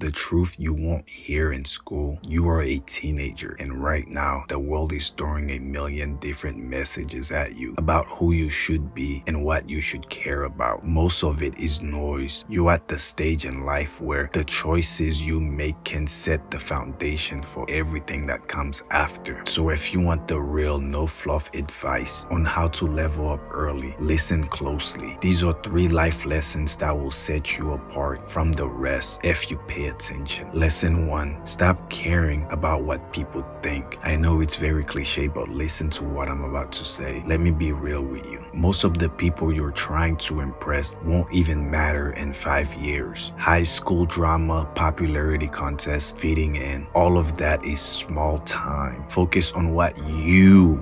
The truth you won't hear in school. You are a teenager, and right now, the world is throwing a million different messages at you about who you should be and what you should care about. Most of it is noise. You're at the stage in life where the choices you make can set the foundation for everything that comes after. So if you want the real, no fluff advice on how to level up early, listen closely. These are 3 life lessons that will set you apart from the rest if you pay attention. Lesson 1, stop caring about what people think. I know it's very cliche, but listen to what I'm about to say. Let me be real with you. Most of the people you're trying to impress won't even matter in 5 years. High school drama, popularity contests, fitting in, all of that is small time. Focus on what you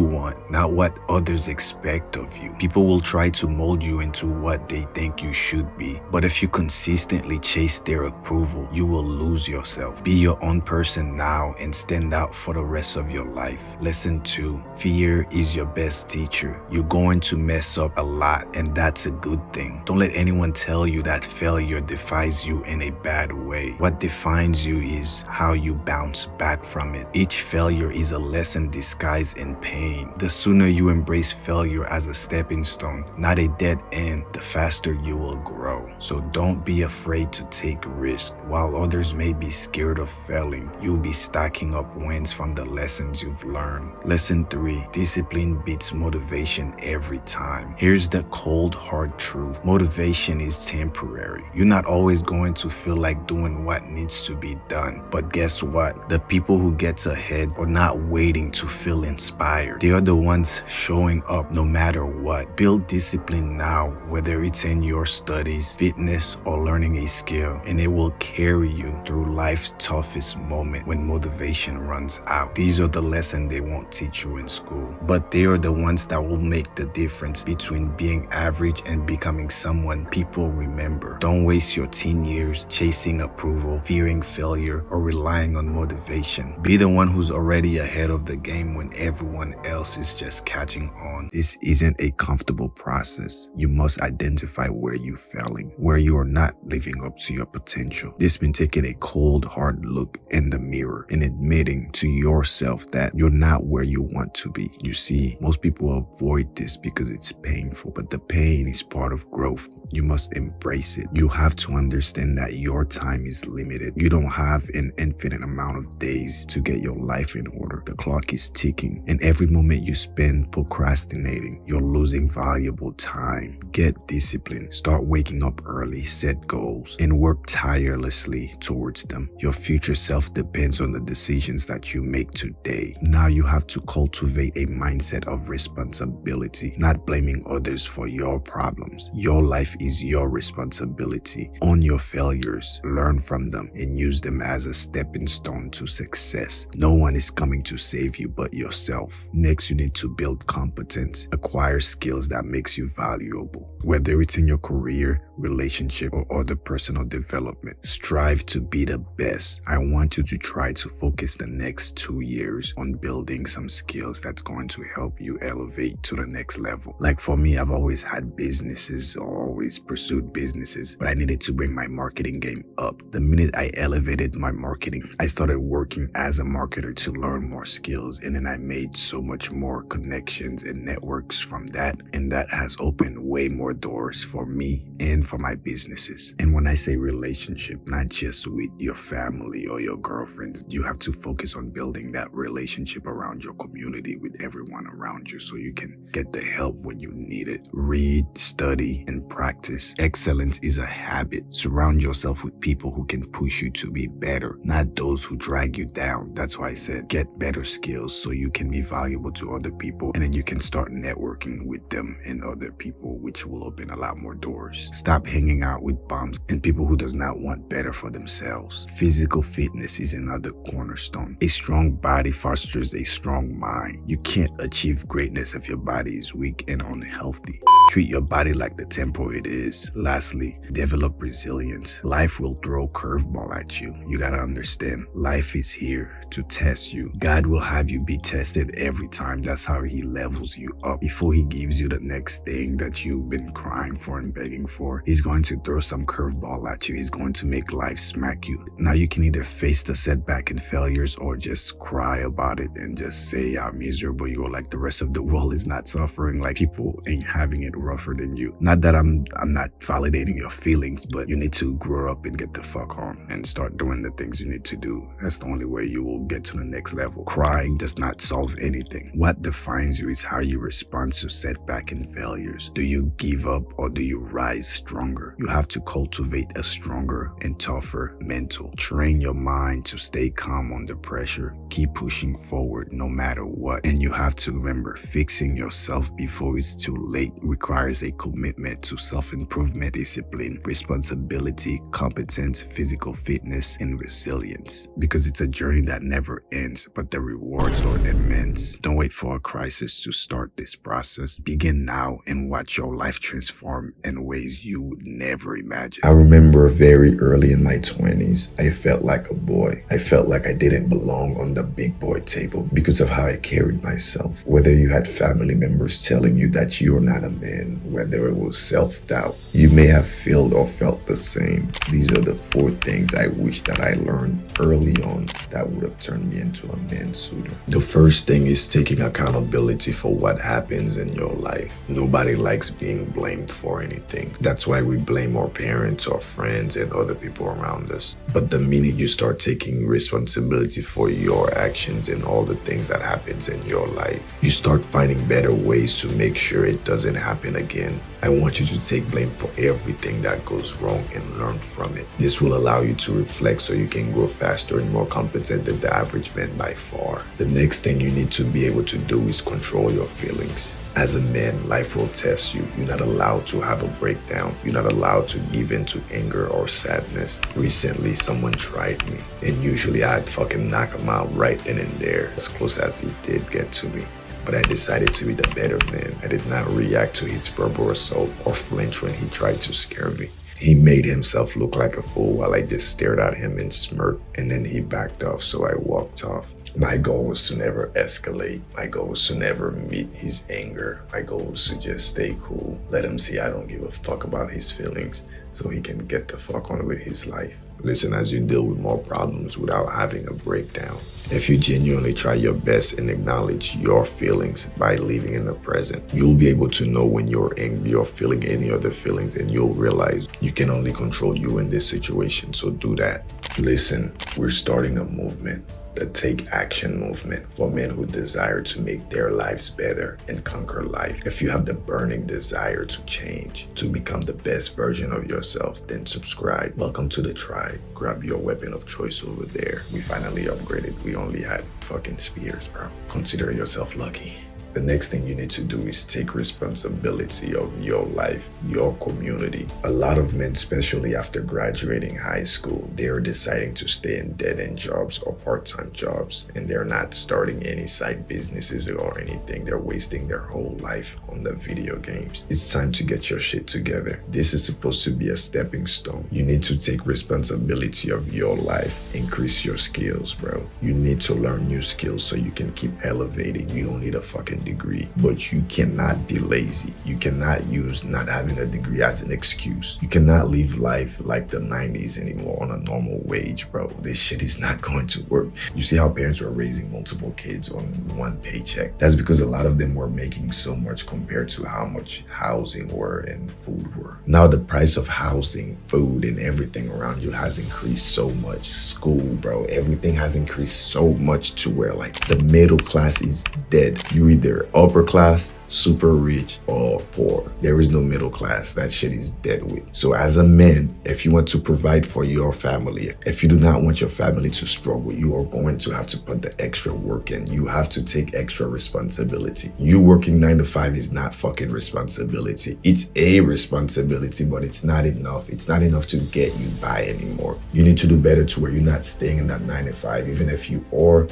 want, not what others expect of you. People will try to mold you into what they think you should be, but if you consistently chase their approval, you will lose yourself. Be your own person now and stand out for the rest of your life. Lesson 2, fear is your best teacher. You're going to mess up a lot, and that's a good thing. Don't let anyone tell you that failure defines you in a bad way. What defines you is how you bounce back from it. Each failure is a lesson disguised in pain. The sooner you embrace failure as a stepping stone, not a dead end, the faster you will grow. So don't be afraid to take risks. While others may be scared of failing, you'll be stacking up wins from the lessons you've learned. Lesson 3, discipline beats motivation every time. Here's the cold, hard truth. Motivation is temporary. You're not always going to feel like doing what needs to be done. But guess what? The people who get ahead are not waiting to feel inspired. They are the ones showing up no matter what. Build discipline now, whether it's in your studies, fitness, or learning a skill, and it will carry you through life's toughest moment when motivation runs out. These are the lessons they won't teach you in school, but they are the ones that will make the difference between being average and becoming someone people remember. Don't waste your teen years chasing approval, fearing failure, or relying on motivation. Be the one who's already ahead of the game when everyone else is just catching on. This isn't a comfortable process. You must identify where you're failing, where you are not living up to your potential. This means taking a cold, hard look in the mirror and admitting to yourself that you're not where you want to be. You see, most people avoid this because it's painful, but the pain is part of growth. You must embrace it. You have to understand that your time is limited. You don't have an infinite amount of days to get your life in order. The clock is ticking, and every moment you spend procrastinating, you're losing valuable time. Get disciplined. Start waking up early, set goals, and work tirelessly towards them. Your future self depends on the decisions that you make today. Now you have to cultivate a mindset of responsibility, not blaming others for your problems. Your life is your responsibility. Own your failures, learn from them, and use them as a stepping stone to success. No one is coming to save you but yourself. Next, you need to build competence, acquire skills that makes you valuable. Whether it's in your career, relationship, or other personal development, strive to be the best. I want you to try to focus the next 2 years on building some skills that's going to help you elevate to the next level. Like for me, I've always had businesses or always pursued businesses, but I needed to bring my marketing game up. The minute I elevated my marketing, I started working as a marketer to learn more skills, and then I made so much more connections and networks from that, and that has opened way more doors for me and for my businesses. And when I say relationship, not just with your family or your girlfriends, you have to focus on building that relationship around your community with everyone around you so you can get the help when you need it. Read, study, and practice. Excellence is a habit. Surround yourself with people who can push you to be better, not those who drag you down. That's why I said get better skills so you can be valuable to other people, and then you can start networking with them and other people, which will open a lot more doors. Stop hanging out with bums and people who does not want better for themselves. Physical fitness is another cornerstone. A strong body fosters a strong mind. You can't achieve greatness if your body is weak and unhealthy. Treat your body like the temple it is. Lastly, develop resilience. Life will throw curveball at you. You gotta understand, life is here to test you. God will have you be tested every time. That's how he levels you up. Before he gives you the next thing that you've been crying for and begging for, he's going to throw some curveball at you. He's going to make life smack you. Now you can either face the setback and failures or just cry about it and just say how miserable you are, like the rest of the world is not suffering, like people ain't having it rougher than you. Not that I'm not validating your feelings, but you need to grow up and get the fuck on and start doing the things you need to do. That's the only way you will get to the next level. Crying does not solve anything. What defines you is how you respond to setback and failures. Do you give up or do you rise stronger? You have to cultivate a stronger and tougher mental. Train your mind to stay calm under pressure. Keep pushing forward no matter what. And you have to remember, fixing yourself before it's too late requires a commitment to self-improvement, discipline, responsibility, competence, physical fitness, and resilience. Because it's a journey that never ends, but the rewards are immense. Don't wait for a crisis to start this process. Begin now and watch your life transform in ways you would never imagine. I remember very early in my 20s, I felt like a boy. I felt like I didn't belong on the big boy table because of how I carried myself. Whether you had family members telling you that you're not a man, whether it was self-doubt, you may have felt or felt the same. These are the 4 things I wish that I learned early on that would have turned me into a man sooner. The first thing is taking accountability for what happens in your life. Nobody likes being blamed for anything. That's why we blame our parents, our friends, and other people around us. But the minute you start taking responsibility for your actions and all the things that happens in your life, you start finding better ways to make sure it doesn't happen again. I want you to take blame for everything that goes wrong and learn from it. This will allow you to reflect so you can grow faster and more competent than the average man by far. The next thing you need to be able to do is control your feelings. As a man, life will test you. You're not allowed to have a breakdown. You're not allowed to give in to anger or sadness. Recently, someone tried me, and usually I'd fucking knock him out right then and there, as close as he did get to me. But I decided to be the better man. I did not react to his verbal assault or flinch when he tried to scare me. He made himself look like a fool while I just stared at him and smirked, and then he backed off, so I walked off. My goal was to never escalate. My goal was to never meet his anger. My goal was to just stay cool. Let him see I don't give a fuck about his feelings so he can get the fuck on with his life. Listen as you deal with more problems without having a breakdown. If you genuinely try your best and acknowledge your feelings by living in the present, you'll be able to know when you're angry or feeling any other feelings, and you'll realize you can only control you in this situation, so do that. Listen, we're starting a movement. The Take Action movement for men who desire to make their lives better and conquer life. If you have the burning desire to change, to become the best version of yourself, then subscribe. Welcome to the tribe. Grab your weapon of choice over there. We finally upgraded. We only had fucking spears, bro. Consider yourself lucky. The next thing you need to do is take responsibility of your life, your community. A lot of men, especially after graduating high school, they're deciding to stay in dead-end jobs or part-time jobs, and they're not starting any side businesses or anything. They're wasting their whole life on the video games. It's time to get your shit together. This is supposed to be a stepping stone. You need to take responsibility of your life. Increase your skills, bro. You need to learn new skills so you can keep elevating. You don't need a fucking degree, but you cannot be lazy. You cannot use not having a degree as an excuse. You cannot live life like the 90s anymore on a normal wage, bro. This shit is not going to work. You see how parents were raising multiple kids on one paycheck? That's because a lot of them were making so much compared to how much housing were and food were. Now the price of housing, food, and everything around you has increased so much. School, bro, everything has increased so much to where like the middle class is dead. You're either upper class, super rich, or poor. There is no middle class. That shit is dead with. So as a man, if you want to provide for your family, if you do not want your family to struggle, you are going to have to put the extra work in. You have to take extra responsibility. You working 9 to 5 is not fucking responsibility. It's a responsibility, but it's not enough. It's not enough to get you by anymore. You need to do better to where you're not staying in that 9 to 5. Even if you are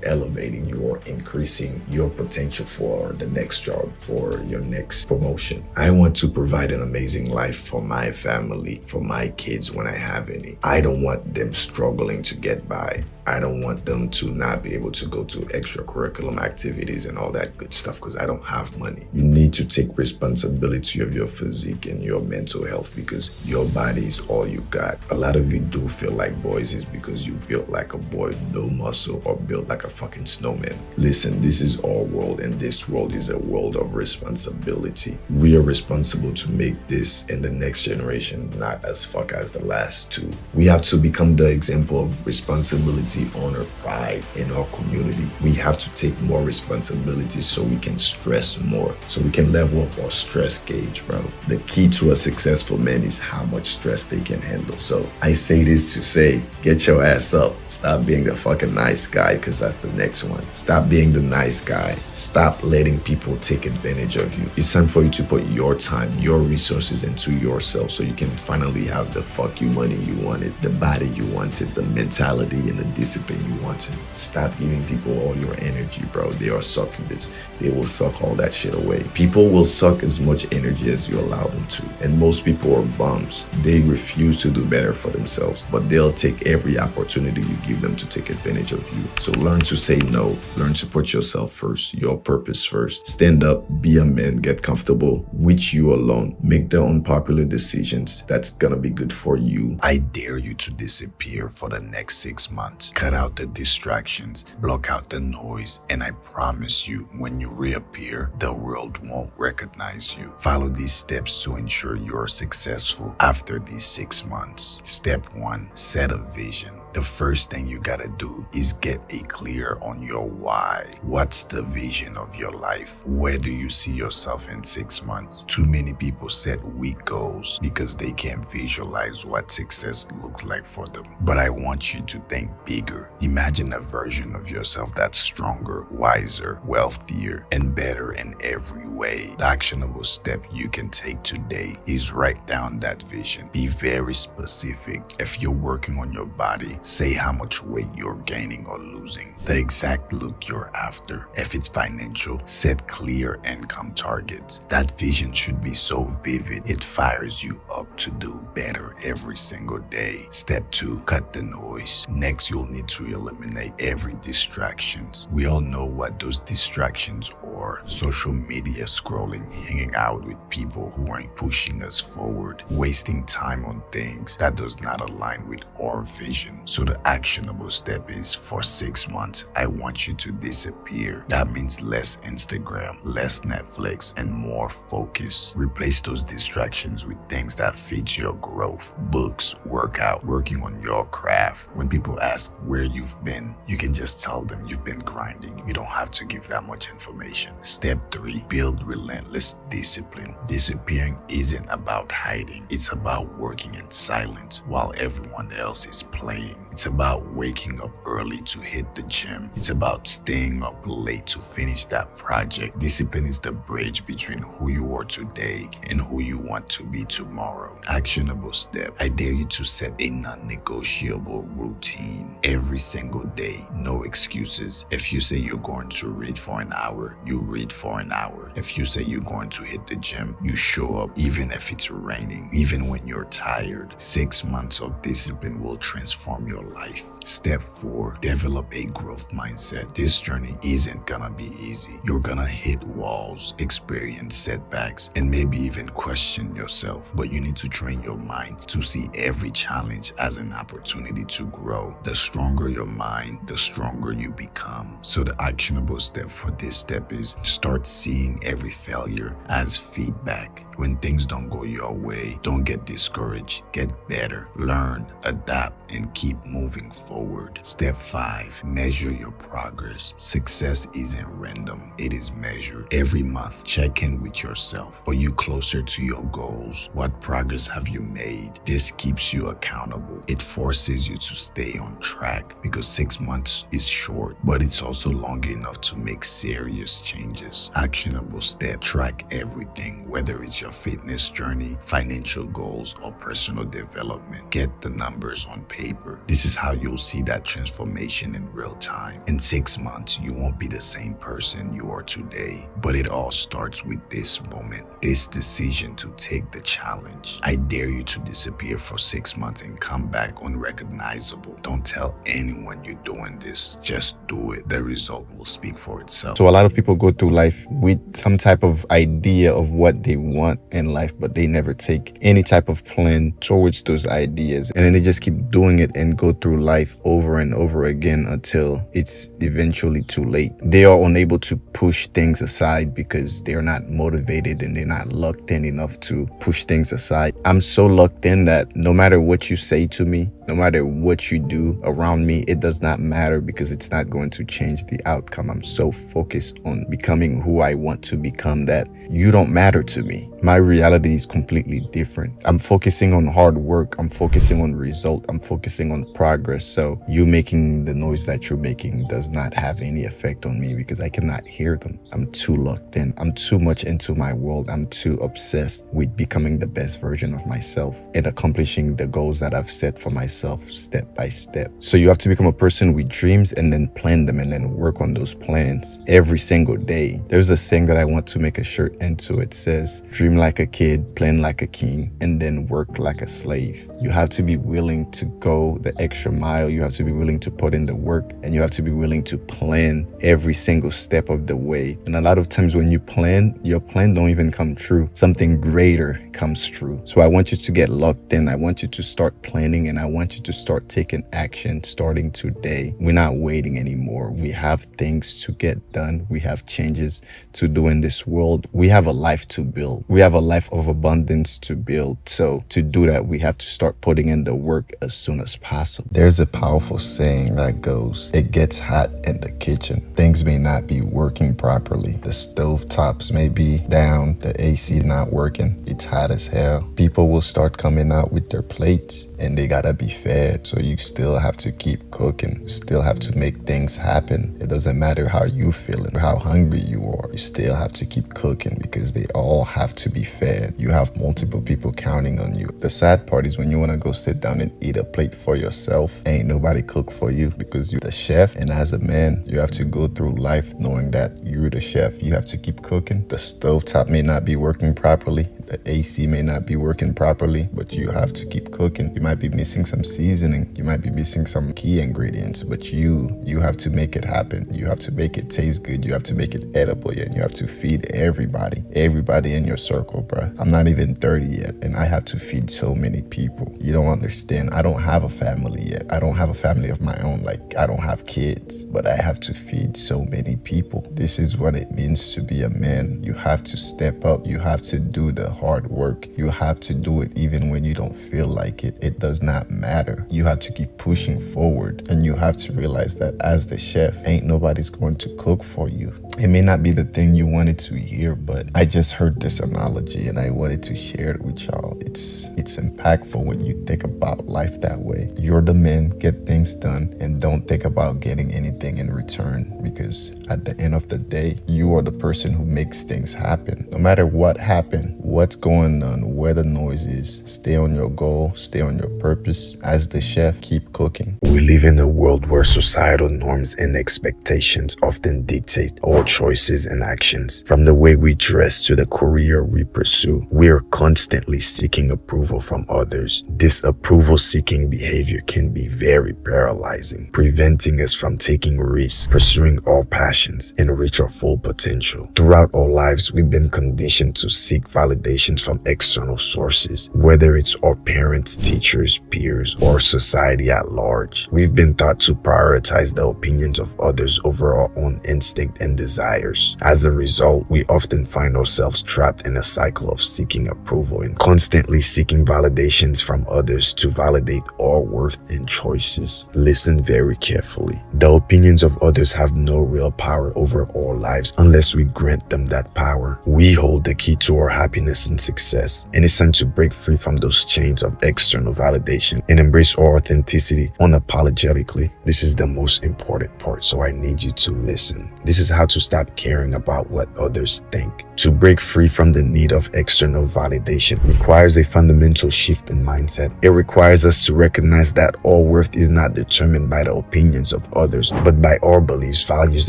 elevating, you are increasing your potential for the next job. job, for your next promotion. I want to provide an amazing life for my family, for my kids when I have any. I don't want them struggling to get by. I don't want them to not be able to go to extracurricular activities and all that good stuff because I don't have money. You need to take responsibility of your physique and your mental health because your body is all you got. A lot of you do feel like boys is because you built like a boy, no muscle, or built like a fucking snowman. Listen, this is our world, and this world is a world of responsibility. We are responsible to make this in the next generation not as fuck as the last two. We have to become the example of responsibility, honor, pride in our community. We have to take more responsibility so we can stress more, so we can level up our stress gauge, bro. The key to a successful man is how much stress they can handle. So I say this to say, get your ass up. Stop being the fucking nice guy, because that's the next one. Stop being the nice guy. Stop letting people take advantage of you. It's time for you to put your time, your resources into yourself so you can finally have the fuck you money you wanted, the body you wanted, the mentality and the discipline you wanted. Stop giving people all your energy, bro. They are sucking this. They will suck all that shit away. People will suck as much energy as you allow them to. And most people are bums. They refuse to do better for themselves, but they'll take every opportunity you give them to take advantage of you. So learn to say no. Learn to put yourself first, your purpose first. Stand up, be a man, get comfortable with you alone. Make the unpopular decisions that's gonna be good for you. I dare you to disappear for the next 6 months. Cut out the distractions, block out the noise, and I promise you, when you reappear, the world won't recognize you. Follow these steps to ensure you're successful after these 6 months. Step 1, set a vision. The first thing you gotta do is get clear on your why. What's the vision of your life? Where do you see yourself in 6 months? Too many people set weak goals because they can't visualize what success looks like for them. But I want you to think bigger. Imagine a version of yourself that's stronger, wiser, wealthier, and better in every way. The actionable step you can take today is write down that vision. Be very specific. If you're working on your body, say how much weight you're gaining or losing, the exact look you're after. If it's financial, set clear income targets. That vision should be so vivid, it fires you up to do better every single day. Step 2, cut the noise. Next, you'll need to eliminate every distractions. We all know what those distractions are. Social media scrolling, hanging out with people who aren't pushing us forward, wasting time on things that does not align with our vision. So the actionable step is, for 6 months, I want you to disappear. That means less Instagram, less Netflix, and more focus. Replace those distractions with things that fit your growth. Books, workout, working on your craft. When people ask where you've been, you can just tell them you've been grinding. You don't have to give that much information. Step 3, build relentless discipline. Disappearing isn't about hiding. It's about working in silence while everyone else is playing. It's about waking up early to hit the gym. It's about staying up late to finish that project. Discipline is the bridge between who you are today and who you want to be tomorrow. Actionable step. I dare you to set a non-negotiable routine every single day. No excuses. If you say you're going to read for an hour, you read for an hour. If you say you're going to hit the gym, you show up even if it's raining, even when you're tired. 6 months of discipline will transform your life. Step 4, develop a growth mindset. This journey isn't gonna be easy. You're gonna hit walls, experience setbacks, and maybe even question yourself. But you need to train your mind to see every challenge as an opportunity to grow. The stronger your mind, the stronger you become. So the actionable step for this step is start seeing every failure as feedback. When things don't go your way, don't get discouraged. Get better, learn, adapt, and keep moving forward. Step 5, measure your progress. Success isn't random, it is measured. Every month, check in with yourself. Are you closer to your goals? What progress have you made? This keeps you accountable. It forces you to stay on track because 6 months is short, but it's also long enough to make serious changes. Actionable step, track everything, whether it's your fitness journey, financial goals, or personal development. Get the numbers on paper. This This is how you'll see that transformation in real time. In 6 months, you won't be the same person you are today, but it all starts with this moment, this decision to take the challenge. I dare you to disappear for 6 months and come back unrecognizable. Don't tell anyone you're doing this. Just do it. The result will speak for itself. So a lot of people go through life with some type of idea of what they want in life, but they never take any type of plan towards those ideas. And then they just keep doing it and go through life over and over again until it's eventually too late. They are unable to push things aside because they're not motivated and they're not locked in enough to push things aside. I'm so locked in that no matter what you say to me, no matter what you do around me, it does not matter because it's not going to change the outcome. I'm so focused on becoming who I want to become that you don't matter to me. My reality is completely different. I'm focusing on hard work. I'm focusing on result. I'm focusing on progress. So you making the noise that you're making does not have any effect on me because I cannot hear them. I'm too locked in. I'm too much into my world. I'm too obsessed with becoming the best version of myself and accomplishing the goals that I've set for myself step by step. So you have to become a person with dreams and then plan them and then work on those plans every single day. There's a saying that I want to make a shirt into. It says, dream like a kid, plan like a king, and then work like a slave. You have to be willing to go the extra mile. You have to be willing to put in the work, and you have to be willing to plan every single step of the way. And a lot of times when you plan, your plan don't even come true. Something greater comes true. So I want you to get locked in. I want you to start planning, and I want you to start taking action starting today. We're not waiting anymore. We have things to get done. We have changes to do in this world. We have a life to build. We have a life of abundance to build. So to do that, we have to start putting in the work as soon as possible. There's a powerful saying that goes, it gets hot in the kitchen. Things may not be working properly. The stove tops may be down. The AC not working. It's hot as hell. People will start coming out with their plates and they gotta be fed. So you still have to keep cooking. You still have to make things happen. It doesn't matter how you feeling or how hungry you are. You still have to keep cooking because they all have to be fed. You have multiple people counting on you. The sad part is when you want to go sit down and eat a plate for yourself, ain't nobody cook for you because you're the chef. And as a man, you have to go through life knowing that you're the chef. You have to keep cooking. The stovetop may not be working properly. The AC may not be working properly, but you have to keep cooking. You might be missing some seasoning. You might be missing some key ingredients, but you have to make it happen. You have to make it taste good. You have to make it edible, and you have to feed everybody in your circle, bro. I'm not even 30 yet, and I have to feed so many people. You don't understand. I don't have a family yet. I don't have a family of my own. Like, I don't have kids, but I have to feed so many people. This is what it means to be a man. You have to step up. You have to do the hard work. You have to do it even when you don't feel like it. It does not matter. You have to keep pushing forward, and you have to realize that as the chef, ain't nobody's going to cook for you. It may not be the thing you wanted to hear, but I just heard this analogy and I wanted to share it with y'all. It's impactful when you think about life that way. You're the man, get things done, and don't think about getting anything in return, because at the end of the day, you are the person who makes things happen. No matter what happened, what's going on, where the noise is, stay on your goal, stay on your purpose. As the chef, keep cooking. We live in a world where societal norms and expectations often dictate our choices and actions. From the way we dress to the career we pursue, we are constantly seeking approval from others. This approval-seeking behavior can be very paralyzing, preventing us from taking risks, pursuing our passions, and reach our full potential. Throughout our lives, we've been conditioned to seek validations from external sources, whether it's our parents, teachers, peers, or society at large. We've been taught to prioritize the opinions of others over our own instinct and desires. As a result, we often find ourselves trapped in a cycle of seeking approval and constantly seeking validations from others to validate our worth and choices. Listen very carefully. The opinions of others have no real power over our lives unless we grant them that power. We hold the key to our happiness and success, and it's time to break free from those chains of external validation and embrace our authenticity unapologetically. This is the most important part, so I need you to listen. This is how to to stop caring about what others think. To break free from the need of external validation requires a fundamental shift in mindset. It requires us to recognize that our worth is not determined by the opinions of others, but by our beliefs, values,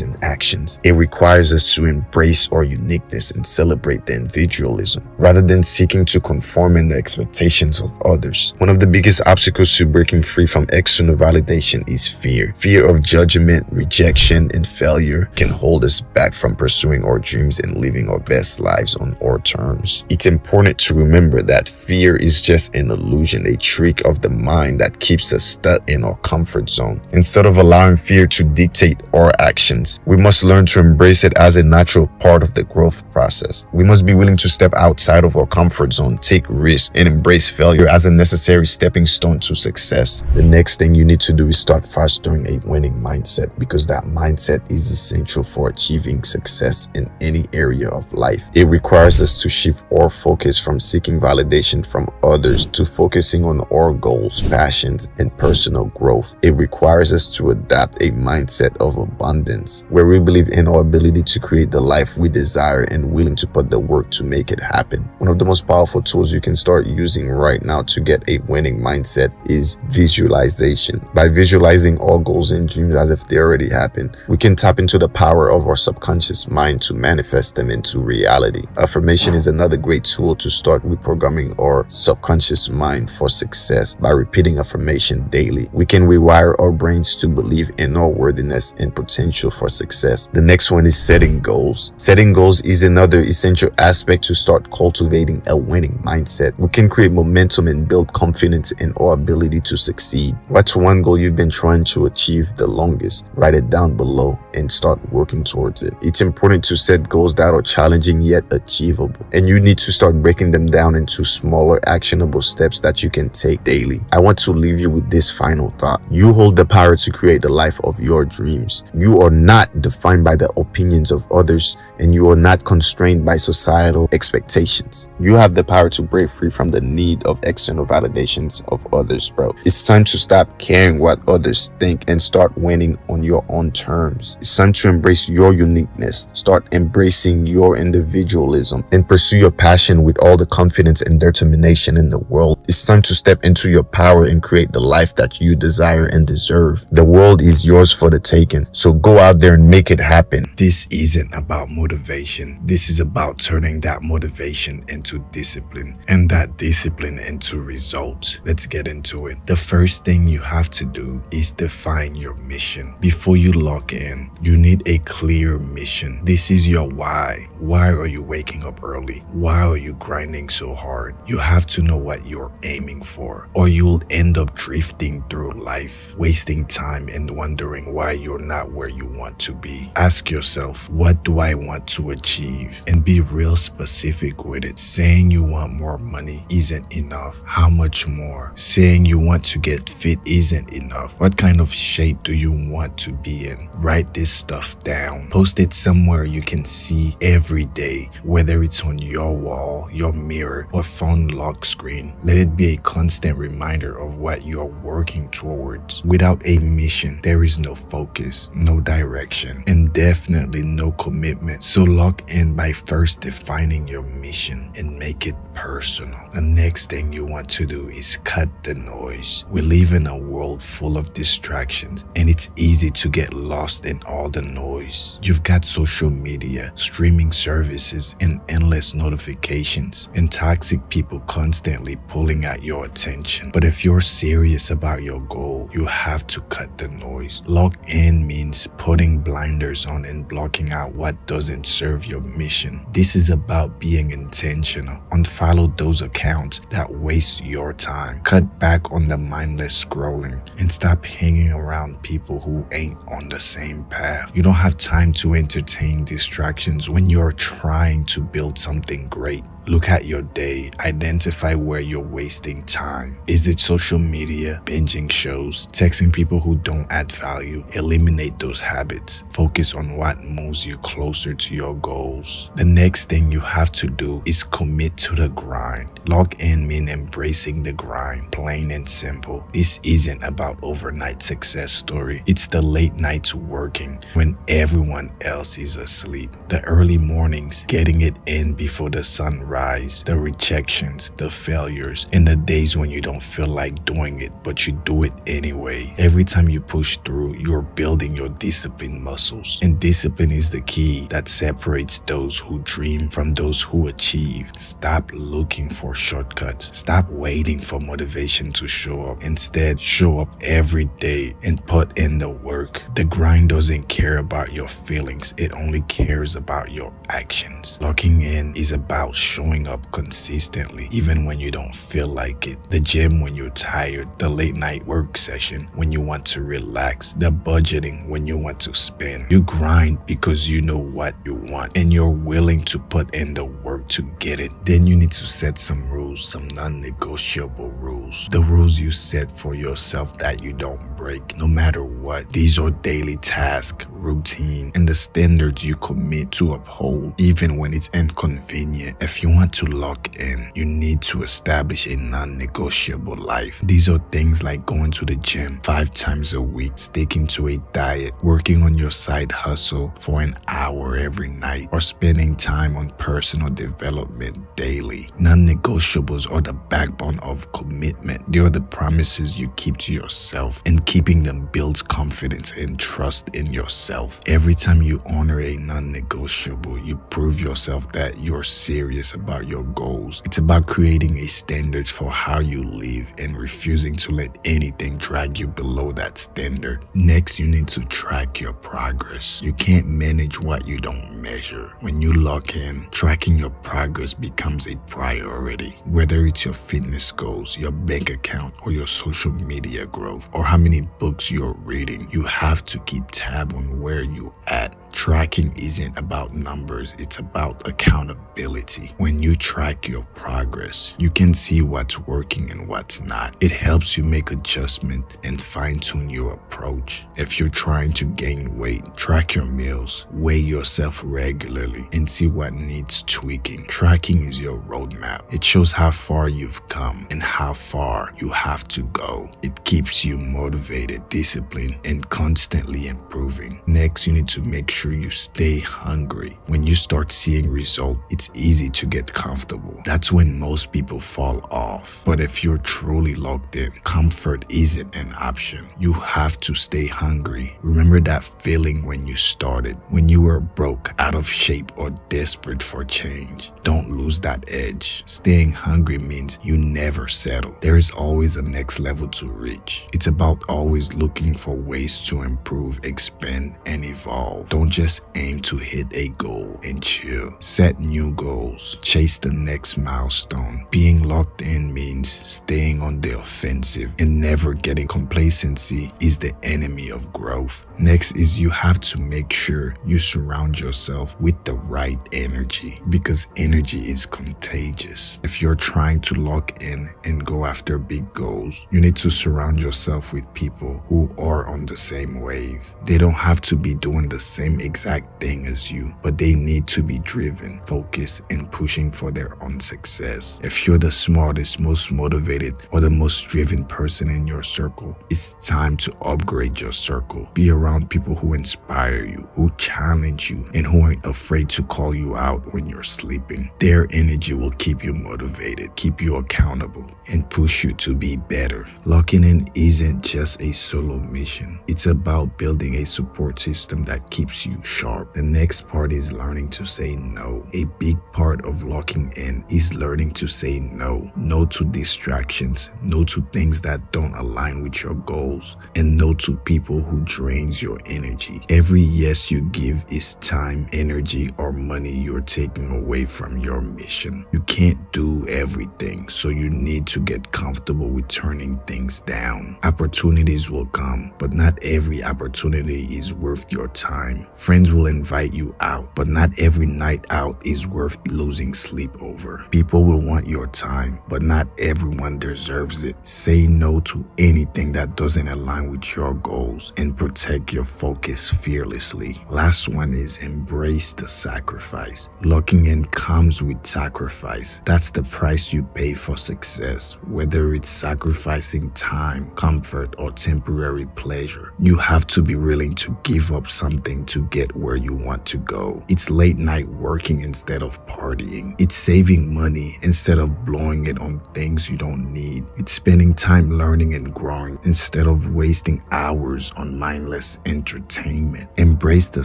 and actions. It requires us to embrace our uniqueness and celebrate the individualism, rather than seeking to conform in the expectations of others. One of the biggest obstacles to breaking free from external validation is fear. Fear of judgment, rejection, and failure can hold us back from pursuing our dreams and living our best lives on our terms. It's important to remember that fear is just an illusion, a trick of the mind that keeps us stuck in our comfort zone. Instead of allowing fear to dictate our actions, we must learn to embrace it as a natural part of the growth process. We must be willing to step outside of our comfort zone, take risks, and embrace failure as a necessary stepping stone to success. The next thing you need to do is start fostering a winning mindset, because that mindset is essential for achieving success in any area of life. It requires us to shift our focus from seeking validation from others to focusing on our goals, passions, and personal growth. It requires us to adopt a mindset of abundance, where we believe in our ability to create the life we desire and willing to put the work to make it happen. One of the most powerful tools you can start using right now to get a winning mindset is visualization. By visualizing our goals and dreams as if they already happened, we can tap into the power of our subconscious mind to manifest them into reality. Affirmation is another great tool to start reprogramming our subconscious mind for success. By repeating affirmation daily, we can rewire our brains to believe in our worthiness and potential for success. The next one is setting goals. Setting goals is another essential aspect to start cultivating a winning mindset. We can create momentum and build confidence in our ability to succeed. What's one goal you've been trying to achieve the longest? Write it down below and start working towards it. It's important to set goals that are challenging yet achievable, and you need to start breaking them down into smaller, actionable steps that you can take daily. I want to leave you with this final thought. You hold the power to create the life of your dreams. You are not defined by the opinions of others, and you are not constrained by societal expectations. You have the power to break free from the need of external validations of others, bro. It's time to stop caring what others think and start winning on your own terms. It's time to embrace your uniqueness, start embracing your individualism, and pursue your passion with all the confidence and determination in the world. It's time to step into your power and create the life that you desire and deserve. The world is yours for the taking, so go out there and make it happen. This isn't about motivation. This is about turning that motivation into discipline, and that discipline into results. Let's get into it. The first thing you have to do is define your mission. Before you lock in, you need a clear mission. This is your why. Why are you waking up early? Why are you grinding so hard? You have to know what you're aiming for, or you'll end up drifting through life, wasting time and wondering why you're not where you want to be. Ask yourself, what do I want to achieve? And be real specific with it. Saying you want more money isn't enough. How much more? Saying you want to get fit isn't enough. What kind of shape do you want to be in? Write this stuff down. Post it somewhere you can see every day, whether it's on your wall, your mirror, or phone lock screen. Let it be a constant reminder of what you're working towards. Without a mission, there is no focus, no direction, and definitely no commitment. So lock in by first defining your mission and make it personal. The next thing you want to do is cut the noise. We live in a world full of distractions, and it's easy to get lost in all the noise. You've got social media, streaming services, and endless notifications, and toxic people constantly pulling at your attention. But if you're serious about your goal, you have to cut the noise. Lock in means putting blinders on and blocking out what doesn't serve your mission. This is about being intentional. Unfollow those accounts that waste your time. Cut back on the mindless scrolling and stop hanging around people who ain't on the same path. You don't have time to entertain distractions when you're trying to build something great. Look at your day. Identify where you're wasting time. Is it social media, binging shows, texting people who don't add value? Eliminate those habits. Focus on what moves you closer to your goals. The next thing you have to do is commit to the grind. Log in means embracing the grind, plain and simple. This isn't about overnight success story. It's the late nights working when everyone else is asleep. The early mornings, getting it in before the sun rises, the rejections, the failures, and the days when you don't feel like doing it, but you do it anyway. Every time you push through, you're building your discipline muscles. And discipline is the key that separates those who dream from those who achieve. Stop looking for shortcuts. Stop waiting for motivation to show up. Instead, show up every day and put in the work. The grind doesn't care about your feelings. It only cares about your actions. Locking in is about showing up consistently, even when you don't feel like it. The gym when you're tired, the late night work session when you want to relax, the budgeting when you want to spend. You grind because you know what you want and you're willing to put in the work to get it. Then you need to set some rules, some non-negotiable rules. The rules you set for yourself that you don't break, no matter what. These are daily tasks, routine, and the standards you commit to uphold, even when it's inconvenient. If you want to lock in, you need to establish a non-negotiable life. These are things like going to the gym 5 times a week, sticking to a diet, working on your side hustle for an hour every night, or spending time on personal development daily. Non-negotiables are the backbone of commitment. They are the promises you keep to yourself, and keeping them builds confidence and trust in yourself. Every time you honor a non-negotiable, you prove yourself that you're serious about your goals. It's about creating a standard for how you live and refusing to let anything drag you below that standard. Next, you need to track your progress. You can't manage what you don't measure. When you lock in, tracking your progress becomes a priority. Whether it's your fitness goals, your bank account, or your social media growth, or how many books you're reading, you have to keep tab on where you're at. Tracking isn't about numbers, it's about accountability. When you track your progress, you can see what's working and what's not. It helps you make adjustments and fine-tune your approach. If you're trying to gain weight, track your meals, weigh yourself regularly, and see what needs tweaking. Tracking is your roadmap. It shows how far you've come and how far you have to go. It keeps you motivated, disciplined, and constantly improving. Next, you need to make sure you stay hungry. When you start seeing results, it's easy to get comfortable. That's when most people fall off. But if you're truly locked in, comfort isn't an option. You have to stay hungry. Remember that feeling when you started, when you were broke, out of shape, or desperate for change. Don't lose that edge. Staying hungry means you never settle. There is always a next level to reach. It's about always looking for ways to improve, expand, and evolve. Don't just aim to hit a goal and chill. Set new goals. Chase the next milestone. Being locked in means staying on the offensive and never getting complacency is the enemy of growth. Next is you have to make sure you surround yourself with the right energy, because energy is contagious. If you're trying to lock in and go after big goals, you need to surround yourself with people who are on the same wave. They don't have to be doing the same exact thing as you, but they need to be driven, focused, and pushing for their own success. If you're the smartest, most motivated, or the most driven person in your circle, it's time to upgrade your circle. Be around people who inspire you, who challenge you, and who aren't afraid to call you out when you're sleeping. Their energy will keep you motivated, keep you accountable, and push you to be better. Locking in isn't just a solo mission. It's about building a support system that keeps you sharp. The next part is learning to say no. A big part of locking in is learning to say no. No to distractions, no to things that don't align with your goals, and no to people who drains your energy. Every yes you give is time energy, or money you're taking away from your mission. You can't do everything, so you need to get comfortable with turning things down. Opportunities will come, but not every opportunity is worth your time. Friends will invite you out, but not every night out is worth losing sleep over. People will want your time, but not everyone deserves it. Say no to anything that doesn't align with your goals and protect your focus fearlessly. Last one is embrace the sacrifice. Locking in comes with sacrifice. That's the price you pay for success, whether it's sacrificing time, comfort, or temporary pleasure. You have to be willing to give up something to get where you want to go. It's late night working instead of partying. It's saving money instead of blowing it on things you don't need. It's spending time learning and growing instead of wasting hours on mindless entertainment. Embrace the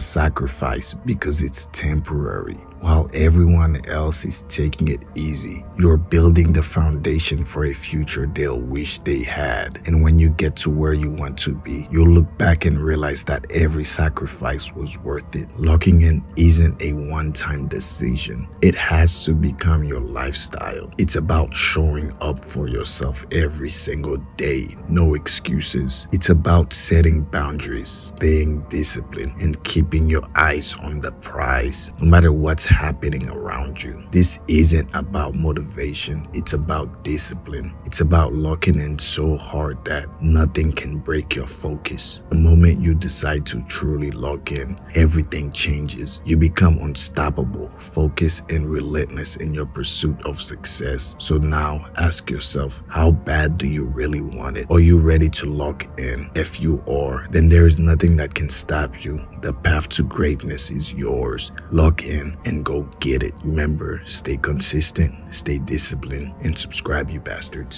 sacrifice because it's temporary. While everyone else is taking it easy, you're building the foundation for a future they'll wish they had. And when you get to where you want to be, you'll look back and realize that every sacrifice was worth it. Locking in isn't a one-time decision. It has to become your lifestyle. It's about showing up for yourself every single day. No excuses. It's about setting boundaries, staying disciplined, and keeping your eyes on the prize, no matter what's happening around you. This isn't about motivation, it's about discipline. It's about locking in so hard that nothing can break your focus. The moment you decide to truly lock in, everything changes. You become unstoppable, focused, and relentless in your pursuit of success. So now ask yourself, how bad do you really want it? Are you ready to lock in? If you are, then there is nothing that can stop you. The path to greatness is yours. Lock in and go get it. Remember, stay consistent, stay disciplined, and subscribe, you bastards.